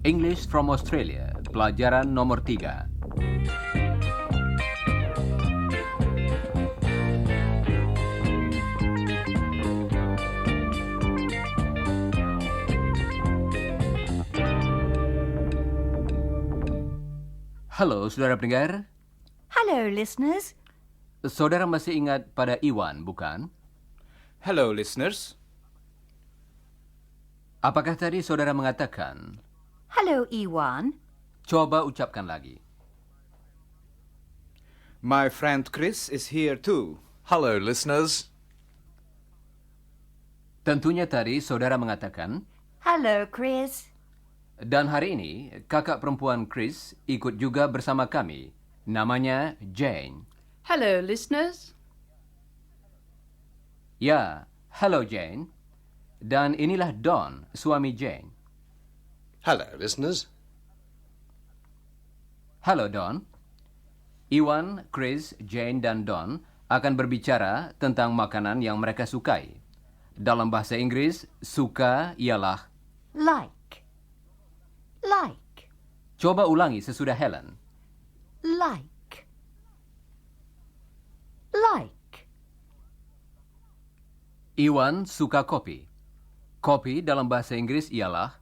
English from Australia, pelajaran nomor 3. Halo, saudara pendengar. Hello, listeners. Saudara masih ingat pada Iwan, bukan? Hello, listeners. Apakah tadi saudara mengatakan? Hello, Iwan. Coba ucapkan lagi. My friend Chris is here too. Hello, listeners. Tentunya tadi saudara mengatakan, Hello, Chris. dan hari ini kakak perempuan Chris ikut juga bersama kami. Namanya Jane. Hello, listeners. Ya, hello Jane. Dan inilah Don, suami Jane. Hello, listeners. Halo Don. Iwan, Chris, Jane, dan Don akan berbicara tentang makanan yang mereka sukai. Dalam bahasa Inggris, suka ialah... Like. Like. Coba ulangi sesudah Helen. Like. Like. Iwan suka kopi. Kopi dalam bahasa Inggris ialah...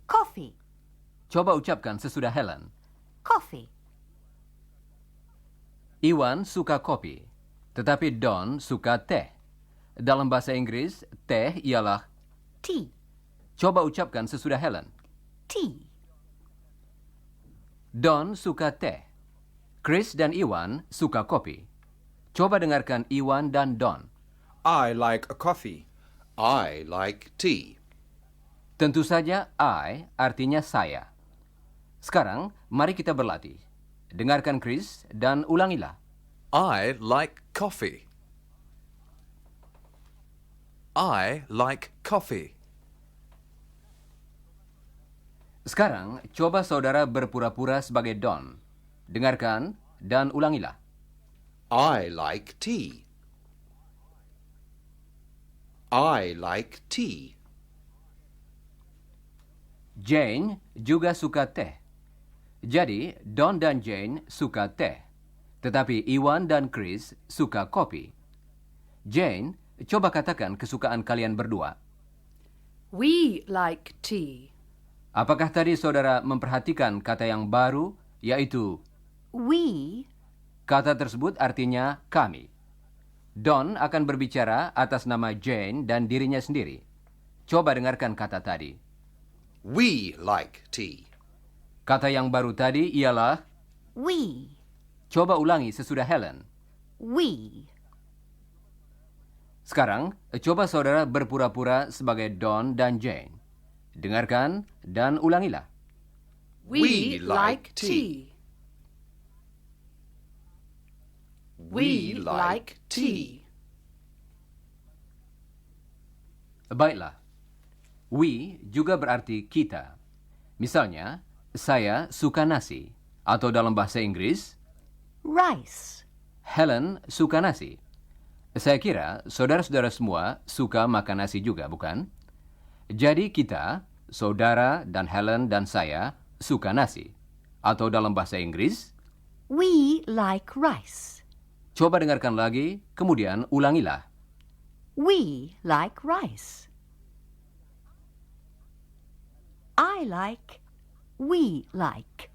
Coffee. Coba ucapkan sesudah Helen. Coffee. Iwan suka kopi, tetapi Don suka teh. Dalam bahasa Inggris, teh ialah... Tea. Coba ucapkan sesudah Helen. Tea. Don suka teh. Chris dan Iwan suka kopi. Coba dengarkan Iwan dan Don. I like a coffee. I like tea. Tentu saja I artinya saya. Sekarang, mari kita berlatih. Dengarkan Chris dan ulangilah. I like coffee. I like coffee. Sekarang, coba saudara berpura-pura sebagai Don. Dengarkan dan ulangilah. I like tea. I like tea. Jane juga suka teh. Jadi, Don dan Jane suka teh. Tetapi Iwan dan Chris suka kopi. Jane, coba katakan kesukaan kalian berdua. We like tea. Apakah tadi saudara memperhatikan kata yang baru, yaitu We. kata tersebut artinya kami. Don akan berbicara atas nama Jane dan dirinya sendiri. Coba dengarkan kata tadi. We like tea. Kata yang baru tadi ialah... We. Coba ulangi sesudah Helen. We. Sekarang, coba saudara berpura-pura sebagai Don dan Jane. Dengarkan dan ulangilah. We like tea. We like tea. Baiklah. We juga berarti kita. Misalnya, saya suka nasi. Atau dalam bahasa Inggris, Rice. Helen suka nasi. Saya kira saudara-saudara semua suka makan nasi juga, bukan? Jadi kita, saudara dan Helen dan saya, suka nasi. Atau dalam bahasa Inggris, We like rice. coba dengarkan lagi, kemudian ulangilah. We like rice. I like. We like.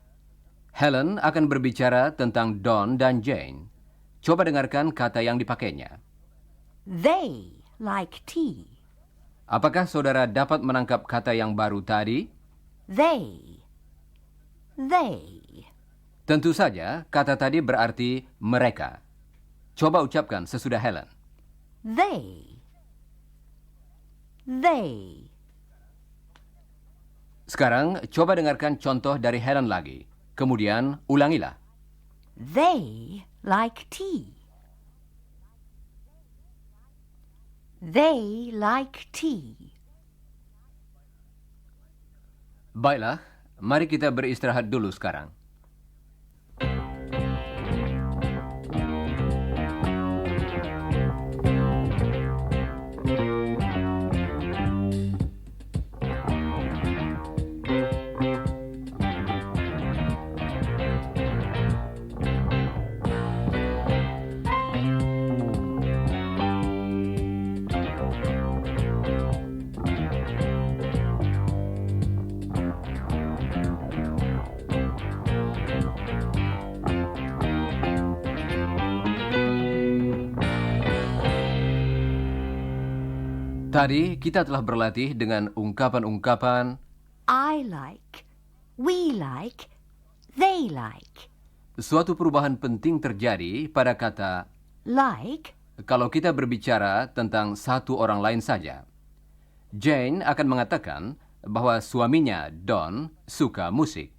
Helen akan berbicara tentang Don dan Jane. Coba dengarkan kata yang dipakainya. They like tea. Apakah saudara dapat menangkap kata yang baru tadi? They. They. Tentu saja, kata tadi berarti mereka. Coba ucapkan sesudah Helen. They. They. Sekarang, coba dengarkan contoh dari Helen lagi. Kemudian, ulangilah. They like tea. They like tea. Baiklah, mari kita beristirahat dulu sekarang. Tadi kita telah berlatih dengan ungkapan-ungkapan I like, we like, they like. suatu perubahan penting terjadi pada kata Like, kalau kita berbicara tentang satu orang lain saja. Jane akan mengatakan bahwa suaminya, Don, suka musik.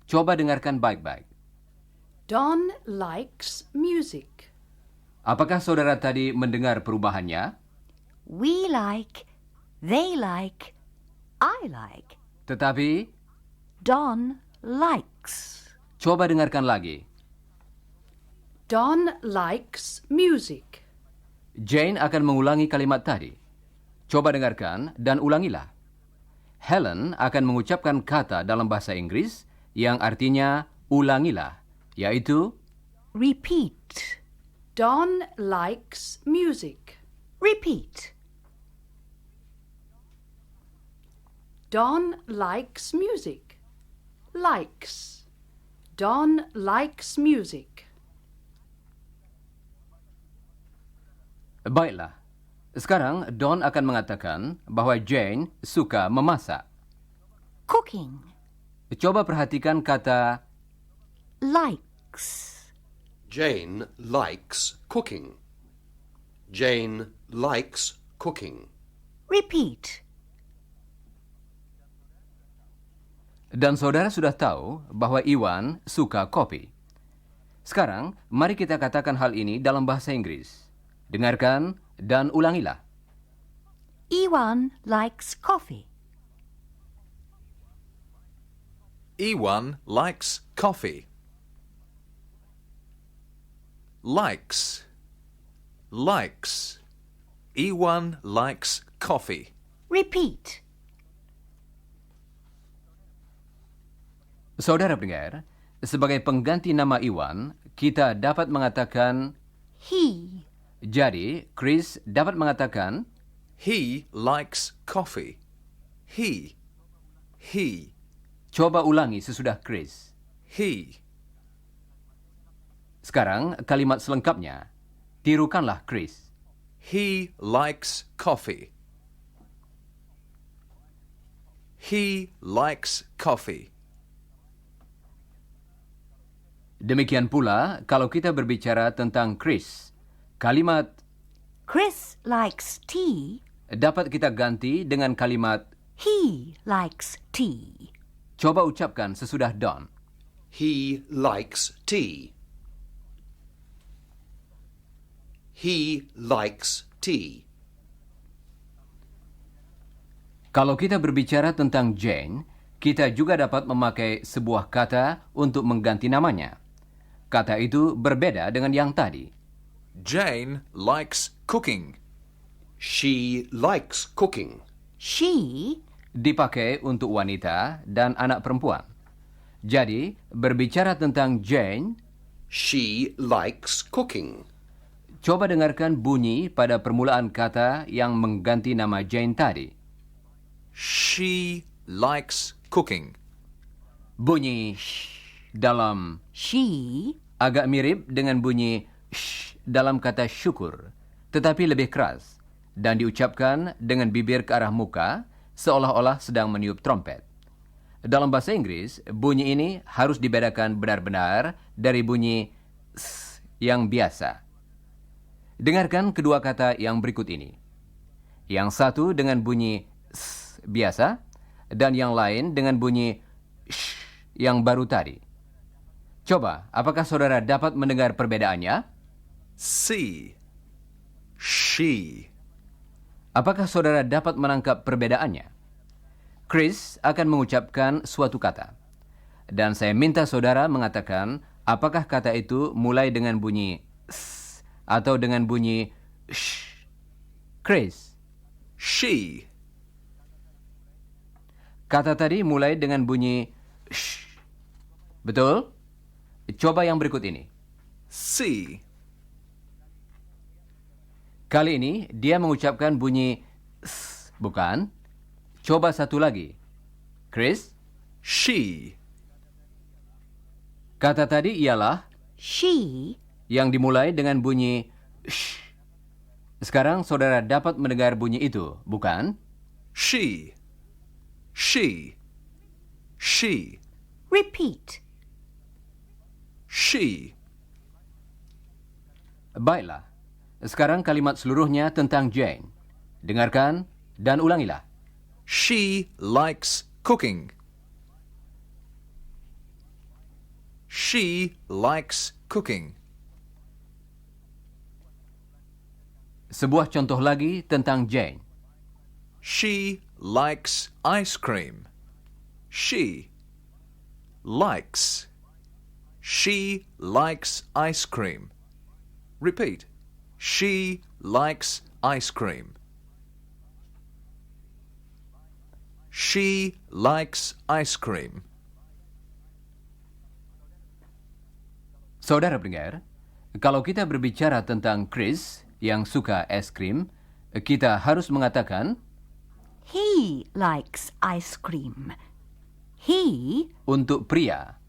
Coba dengarkan baik-baik. Don likes music. Apakah saudara tadi mendengar perubahannya? we like, they like, I like. Tetapi, Don likes. coba dengarkan lagi. Don likes music. Jane akan mengulangi kalimat tadi. Coba dengarkan dan ulangilah. Helen akan mengucapkan kata dalam bahasa Inggris yang artinya ulangilah, yaitu Repeat, Don likes music. repeat. Don likes music. Likes. Don likes music. baiklah. Sekarang Don akan mengatakan bahwa Jane suka memasak. Cooking, Coba perhatikan kata likes. Jane likes cooking. Jane likes cooking. Repeat, dan saudara sudah tahu bahwa Iwan suka kopi. Sekarang, mari kita katakan hal ini dalam bahasa Inggris. Dengarkan dan ulangilah. Iwan likes coffee. Ewan likes coffee. Likes. Likes. Ewan likes coffee. Repeat, Saudara pendengar, sebagai pengganti nama Iwan, kita dapat mengatakan, he. jadi Chris dapat mengatakan, He likes coffee. He. coba ulangi sesudah Chris. He. Sekarang kalimat selengkapnya, tirukanlah Chris. He likes coffee. He likes coffee. Demikian pula kalau kita berbicara tentang Chris, kalimat Chris likes tea. dapat kita ganti dengan kalimat He likes tea. coba ucapkan sesudah Don. He likes tea. He likes tea. Kalau kita berbicara tentang Jane, kita juga dapat memakai sebuah kata untuk mengganti namanya. Kata itu berbeda dengan yang tadi. Jane likes cooking. She likes cooking. She Dipakai untuk wanita dan anak perempuan. Jadi, berbicara tentang Jane, She likes cooking. coba dengarkan bunyi pada permulaan kata yang mengganti nama Jane tadi. She likes cooking. Bunyi sh dalam she agak mirip dengan bunyi sh dalam kata syukur, tetapi lebih keras dan diucapkan dengan bibir ke arah muka seolah-olah sedang meniup trompet. Dalam bahasa Inggris, bunyi ini harus dibedakan benar-benar dari bunyi s yang biasa. Dengarkan kedua kata yang berikut ini. Yang satu dengan bunyi s biasa dan yang lain dengan bunyi sh yang baru tadi. Coba, apakah saudara dapat mendengar perbedaannya? See. She. Apakah saudara dapat menangkap perbedaannya? Chris akan mengucapkan suatu kata. Dan saya minta saudara mengatakan apakah kata itu mulai dengan bunyi s atau dengan bunyi sh. Chris, She. kata tadi mulai dengan bunyi sh. Betul? Coba yang berikut ini. See. Kali ini dia mengucapkan bunyi s, bukan? Coba satu lagi. Chris, She. kata tadi ialah she yang dimulai dengan bunyi sh. Sekarang saudara dapat mendengar bunyi itu, bukan? She. She. She. Repeat. She. Baiklah. Sekarang kalimat seluruhnya tentang Jane. Dengarkan dan ulangilah. She likes cooking. She likes cooking. Sebuah contoh lagi tentang Jane. She likes ice cream. She likes. She likes ice cream. Repeat. She likes ice cream. She likes ice cream. Saudara pendengar, kalau kita berbicara tentang Chris yang suka es krim, kita harus mengatakan He likes ice cream. He, untuk pria.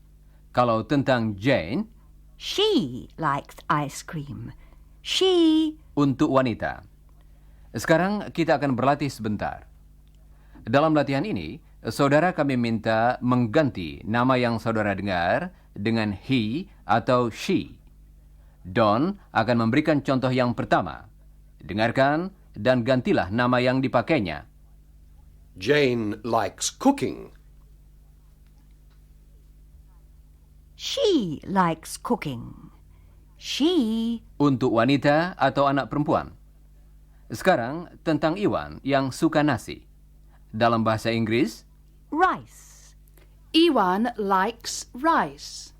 Kalau tentang Jane, she likes ice cream. She, untuk wanita. Sekarang kita akan berlatih sebentar. Dalam latihan ini, saudara kami minta mengganti nama yang saudara dengar dengan he atau she. Don akan memberikan contoh yang pertama. Dengarkan dan gantilah nama yang dipakainya. Jane likes cooking. she likes cooking. She, Untuk wanita atau anak perempuan. Sekarang tentang Iwan yang suka nasi. Dalam bahasa Inggris, rice. Iwan likes rice.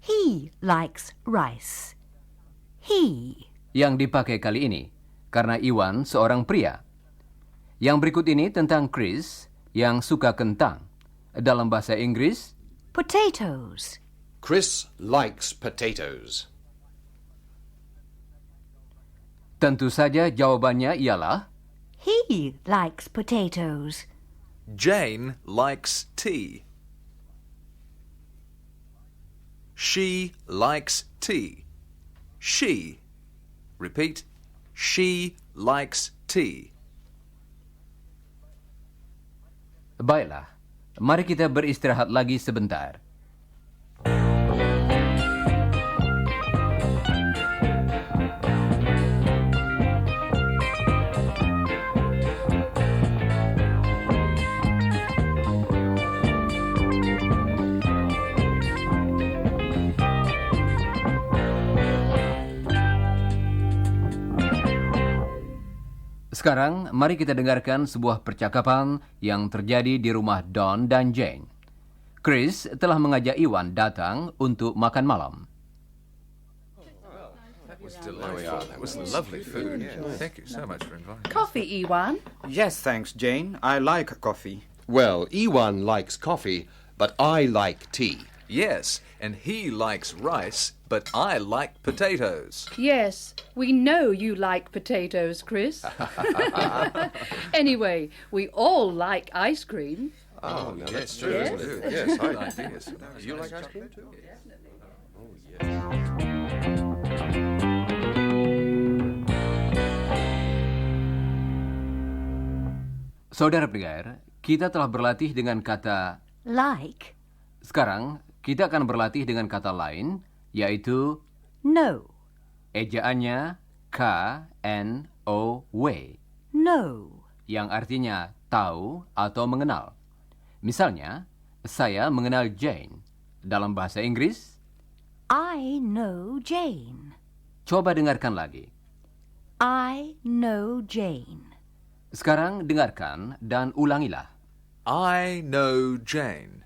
He likes rice. He, yang dipakai kali ini karena Iwan seorang pria. Yang berikut ini tentang Chris yang suka kentang. Dalam bahasa Inggris, potatoes. Chris likes potatoes. tentu saja jawabannya ialah He likes potatoes. Jane likes tea. She likes tea. She. Repeat. She likes tea. baiklah. Mari kita beristirahat lagi sebentar. Sekarang, mari kita dengarkan sebuah percakapan yang terjadi di rumah Don dan Jane. Chris telah mengajak Iwan datang untuk makan malam. That was lovely food. Thank you so much for inviting us. Coffee, Iwan. Yes, thanks, Jane. I like coffee. Well, Ewan likes coffee, but I like tea. Yes, and he likes rice, but I like potatoes. Yes, we know you like potatoes, Chris. Anyway, we all like ice cream. Oh, no, that's true, Yes. isn't it? Yes, I like tea. You like ice cream too? Saudara pendengar, kita telah berlatih dengan kata. Like, Sekarang, kita akan berlatih dengan kata lain, yaitu no. ejaannya K-N-O-W, No. yang artinya tahu atau mengenal. Misalnya, saya mengenal Jane. Dalam bahasa Inggris, I know Jane. coba dengarkan lagi. I know Jane. Sekarang dengarkan dan ulangilah. I know Jane.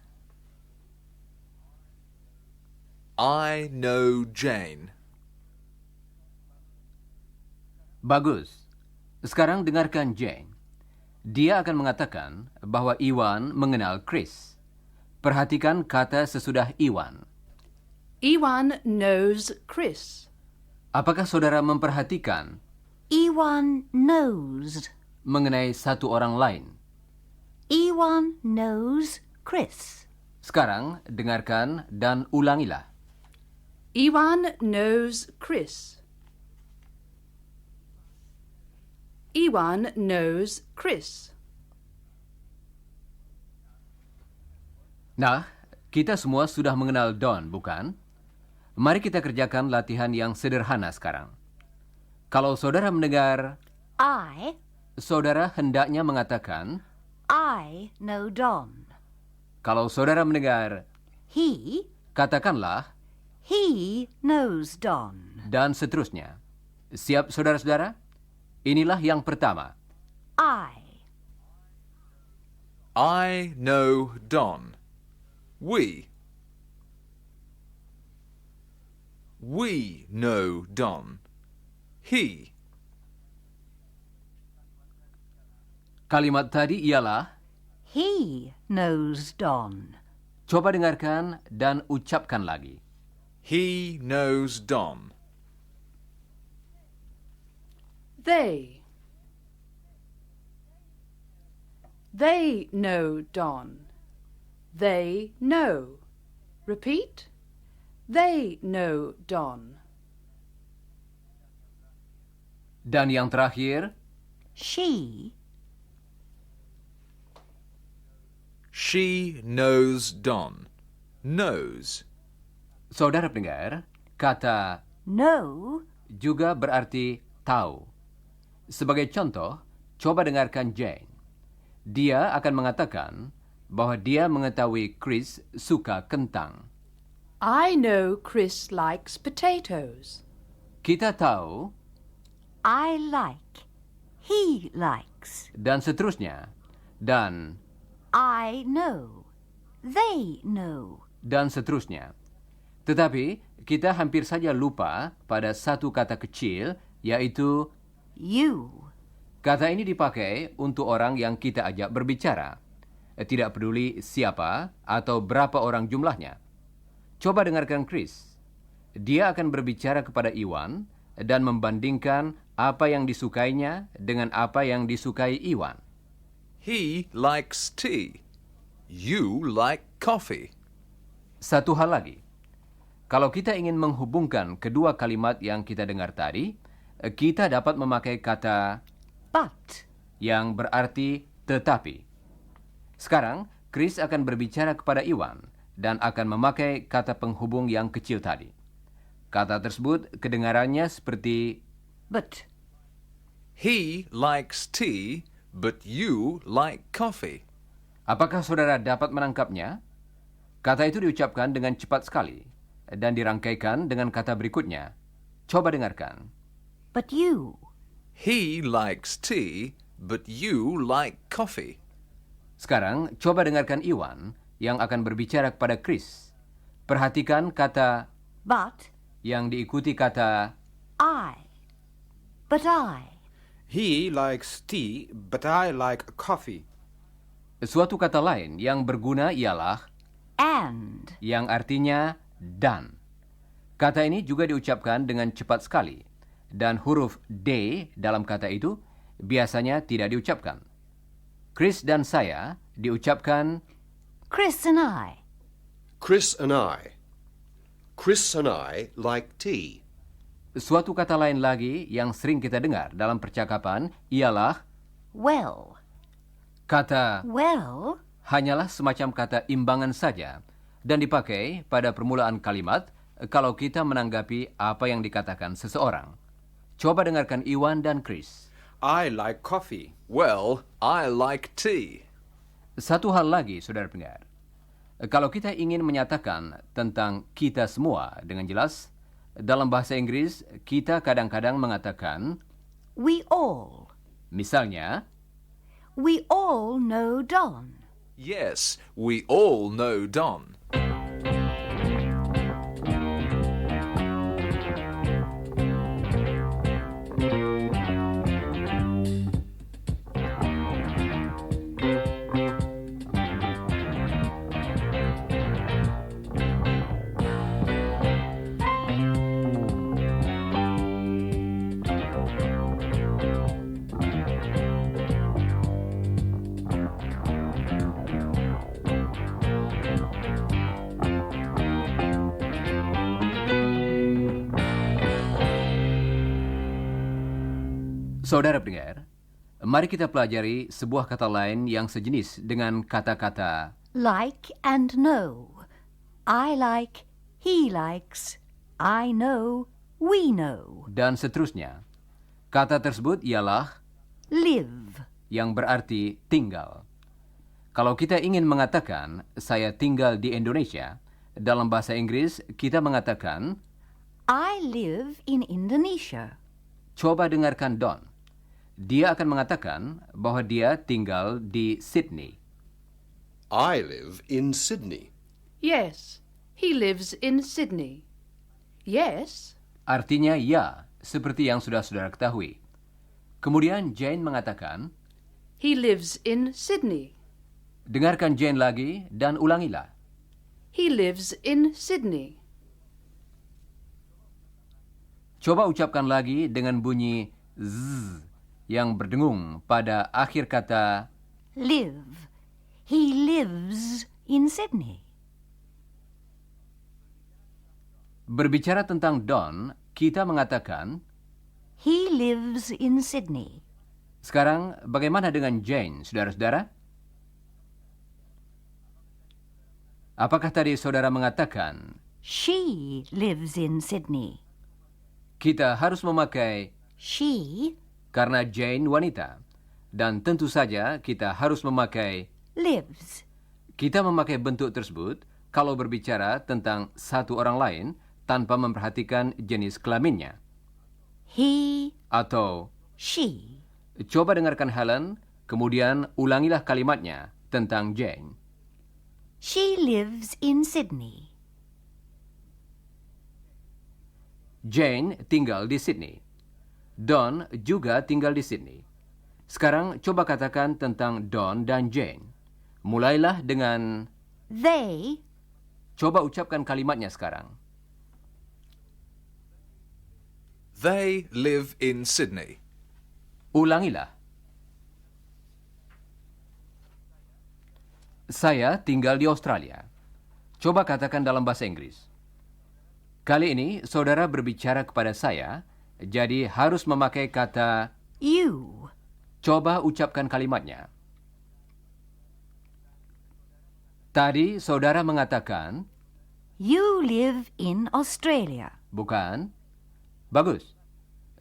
I know Jane. Bagus. Sekarang dengarkan Jane. Dia akan mengatakan bahwa Iwan mengenal Chris. Perhatikan kata sesudah Iwan. Iwan knows Chris. Apakah saudara memperhatikan Ewan knows. mengenai satu orang lain? Ewan knows Chris. Sekarang dengarkan dan ulangilah. Iwan knows Chris. Iwan knows Chris. Nah, kita semua sudah mengenal Don, bukan? Mari kita kerjakan latihan yang sederhana sekarang. Kalau saudara mendengar, I saudara hendaknya mengatakan, know Don. kalau saudara mendengar, He katakanlah, knows Don. dan seterusnya. Siap, saudara-saudara? Inilah yang pertama. I know Don. We know Don. He. Kalimat tadi ialah, He knows Don. coba dengarkan dan ucapkan lagi. He knows Don. They know Don. They know. Repeat. They know Don. Dan yang terakhir, She knows Don. Knows. saudara pendengar, kata know juga berarti tahu. Sebagai contoh, coba dengarkan Jane. Dia akan mengatakan bahwa dia mengetahui Chris suka kentang. I know Chris likes potatoes. Kita tahu, I like. He likes. dan seterusnya. Dan, I know. They know. dan seterusnya. Tetapi, kita hampir saja lupa pada satu kata kecil, yaitu You. kata ini dipakai untuk orang yang kita ajak berbicara. Tidak peduli siapa atau berapa orang jumlahnya. Coba dengarkan Chris. Dia akan berbicara kepada Iwan dan membandingkan apa yang disukainya dengan apa yang disukai Iwan. He likes tea. You like coffee. Satu hal lagi. Kalau kita ingin menghubungkan kedua kalimat yang kita dengar tadi, kita dapat memakai kata But. yang berarti tetapi. Sekarang, Chris akan berbicara kepada Iwan dan akan memakai kata penghubung yang kecil tadi. Kata tersebut kedengarannya seperti But. He likes tea, but you like coffee. apakah saudara dapat menangkapnya? Kata itu diucapkan dengan cepat sekali dan dirangkaikan dengan kata berikutnya. Coba dengarkan. But you. He likes tea, but you like coffee. Sekarang, coba dengarkan Iwan yang akan berbicara kepada Chris. Perhatikan kata But yang diikuti kata I. But I. He likes tea, but I like coffee. suatu kata lain yang berguna ialah And. yang artinya dan. Kata ini juga diucapkan dengan cepat sekali. Dan huruf D dalam kata itu biasanya tidak diucapkan. Chris dan saya diucapkan Chris and I. Chris and I. Chris and I like tea. suatu kata lain lagi yang sering kita dengar dalam percakapan ialah Well. kata Well. hanyalah semacam kata imbangan saja dan dipakai pada permulaan kalimat kalau kita menanggapi apa yang dikatakan seseorang. Coba dengarkan Iwan dan Chris. I like coffee. Well, I like tea. Satu hal lagi, saudara pendengar. Kalau kita ingin menyatakan tentang kita semua dengan jelas, dalam bahasa Inggris kita kadang-kadang mengatakan, We all. misalnya, We all know Don. Yes, we all know Don. saudara pendengar, Mari kita pelajari sebuah kata lain yang sejenis dengan kata-kata Like and know. I like, he likes, I know, we know. dan seterusnya. Kata tersebut ialah Live. yang berarti tinggal. Kalau kita ingin mengatakan saya tinggal di Indonesia, dalam bahasa Inggris kita mengatakan I live in Indonesia. coba dengarkan Don. Dia akan mengatakan bahwa dia tinggal di Sydney. I live in Sydney. Yes, he lives in Sydney. Yes, Artinya ya, seperti yang sudah saudara ketahui. Kemudian Jane mengatakan, he lives in Sydney. dengarkan Jane lagi dan ulangilah. He lives in Sydney. Coba ucapkan lagi dengan bunyi z yang berdengung pada akhir kata. Live. He lives in Sydney. Berbicara tentang Don, kita mengatakan, He lives in Sydney. sekarang bagaimana dengan Jane, saudara-saudara? Apakah tadi saudara mengatakan, She lives in Sydney. kita harus memakai She karena Jane wanita, dan tentu saja kita harus memakai. lives. Kita memakai bentuk tersebut kalau berbicara tentang satu orang lain tanpa memperhatikan jenis kelaminnya. He, Atau, she. coba dengarkan Helen, kemudian ulangilah kalimatnya tentang Jane. She lives in Sydney. Jane tinggal di Sydney. Don juga tinggal di Sydney. Sekarang coba katakan tentang Don dan Jane. Mulailah dengan, They coba ucapkan kalimatnya sekarang. They live in Sydney. Ulangilah. Saya tinggal di Australia. Coba katakan dalam bahasa Inggris. Kali ini saudara berbicara kepada saya, jadi harus memakai kata. you. Coba ucapkan kalimatnya. Tadi saudara mengatakan, You live in Australia. bukan? Bagus.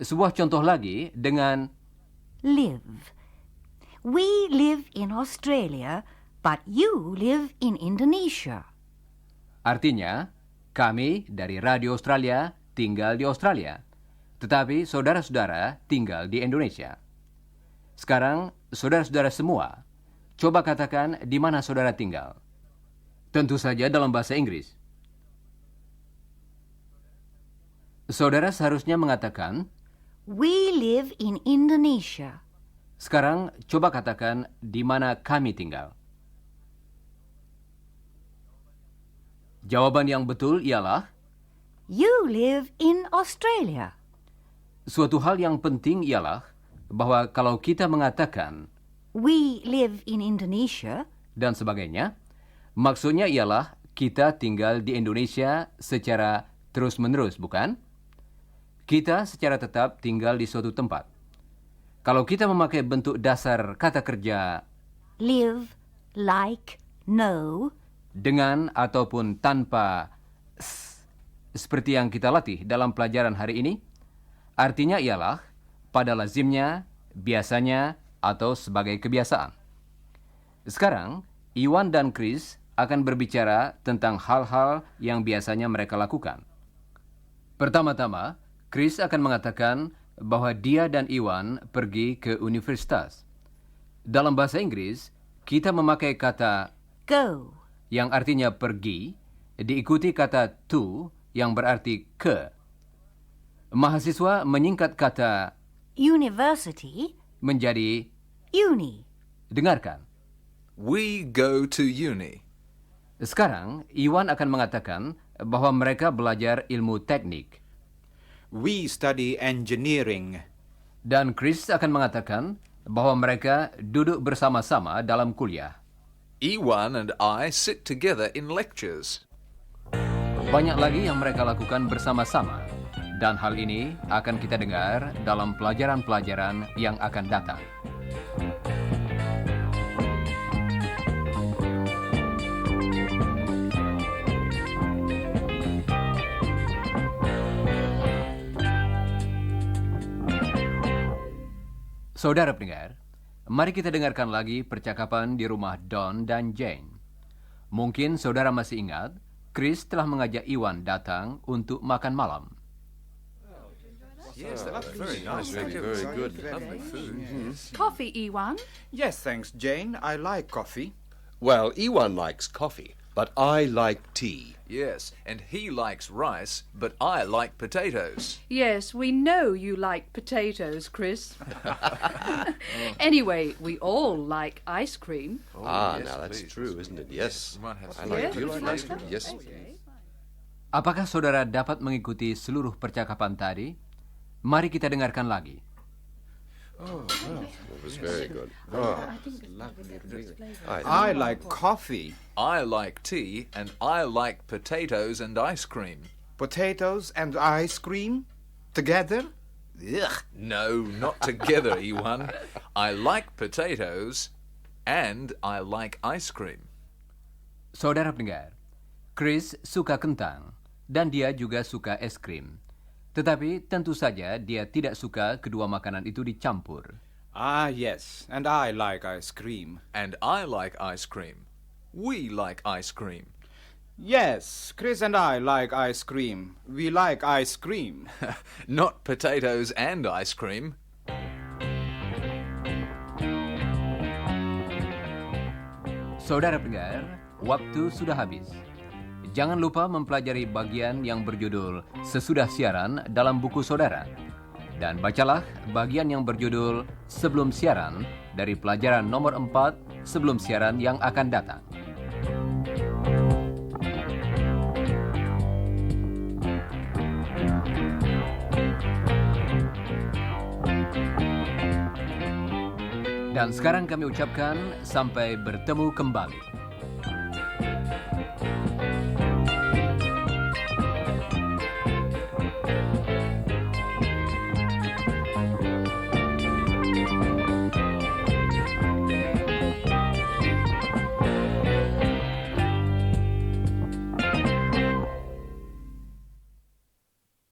Sebuah contoh lagi dengan Live. We live in Australia, but you live in Indonesia. artinya, kami dari Radio Australia tinggal di Australia, tetapi saudara-saudara tinggal di Indonesia. Sekarang, saudara-saudara semua, coba katakan di mana saudara tinggal. Tentu saja dalam bahasa Inggris. Saudara seharusnya mengatakan, We live in Indonesia. sekarang coba katakan di mana kami tinggal. Jawaban yang betul ialah, You live in Australia. suatu hal yang penting ialah bahwa kalau kita mengatakan We live in Indonesia. dan sebagainya, maksudnya ialah kita tinggal di Indonesia secara terus-menerus, bukan? Kita secara tetap tinggal di suatu tempat. Kalau kita memakai bentuk dasar kata kerja Live, like, know. dengan ataupun tanpa s, seperti yang kita latih dalam pelajaran hari ini, artinya ialah pada lazimnya, biasanya, atau sebagai kebiasaan. Sekarang, Iwan dan Chris akan berbicara tentang hal-hal yang biasanya mereka lakukan. Pertama-tama, Chris akan mengatakan bahwa dia dan Iwan pergi ke universitas. Dalam bahasa Inggris, kita memakai kata Go. yang artinya pergi, diikuti kata to yang berarti ke. Mahasiswa menyingkat kata University. menjadi. Uni. Dengarkan. We go to uni. Sekarang, Iwan akan mengatakan bahwa mereka belajar ilmu teknik. We study engineering. Dan Chris akan mengatakan bahwa mereka duduk bersama-sama dalam kuliah. Ewan and I sit together in lectures. Banyak lagi yang mereka lakukan bersama-sama. Dan hal ini akan kita dengar dalam pelajaran-pelajaran yang akan datang. Saudara pendengar, mari kita dengarkan lagi percakapan di rumah Don dan Jane. Mungkin saudara masih ingat, Chris telah mengajak Iwan datang untuk makan malam. Yes, that was very nice. Very good. Lovely food. Coffee, Ewan? Yes, thanks, Jane. I like coffee. Well, Ewan likes coffee, but I like tea. Yes, and he likes rice, but I like potatoes. Yes, we know you like potatoes, Chris. Anyway, we all like ice cream. Yes, Now that's please. true, isn't it? Yes. We might have I some. like. Yeah, Do you would like you ice like cream? Yes. Apakah saudara dapat mengikuti seluruh percakapan tadi? Mari kita dengarkan lagi. It was very good. I like coffee. I like tea, and I like potatoes and ice cream. Potatoes and ice cream? Together? Ugh. No, not together, Ewan. I like potatoes, and I like ice cream. Saudara pendengar, Chris suka kentang dan dia juga suka es krim. Tetapi tentu saja dia tidak suka kedua makanan itu dicampur. Ah, yes. And I like ice cream. And I like ice cream. We like ice cream. Yes, Chris and I like ice cream. We like ice cream. Not potatoes and ice cream. Saudara pendengar, waktu sudah habis. Jangan lupa mempelajari bagian yang berjudul Sesudah Siaran dalam buku saudara. Dan bacalah bagian yang berjudul Sebelum Siaran dari pelajaran nomor 4 sebelum siaran yang akan datang. Dan sekarang kami ucapkan sampai bertemu kembali.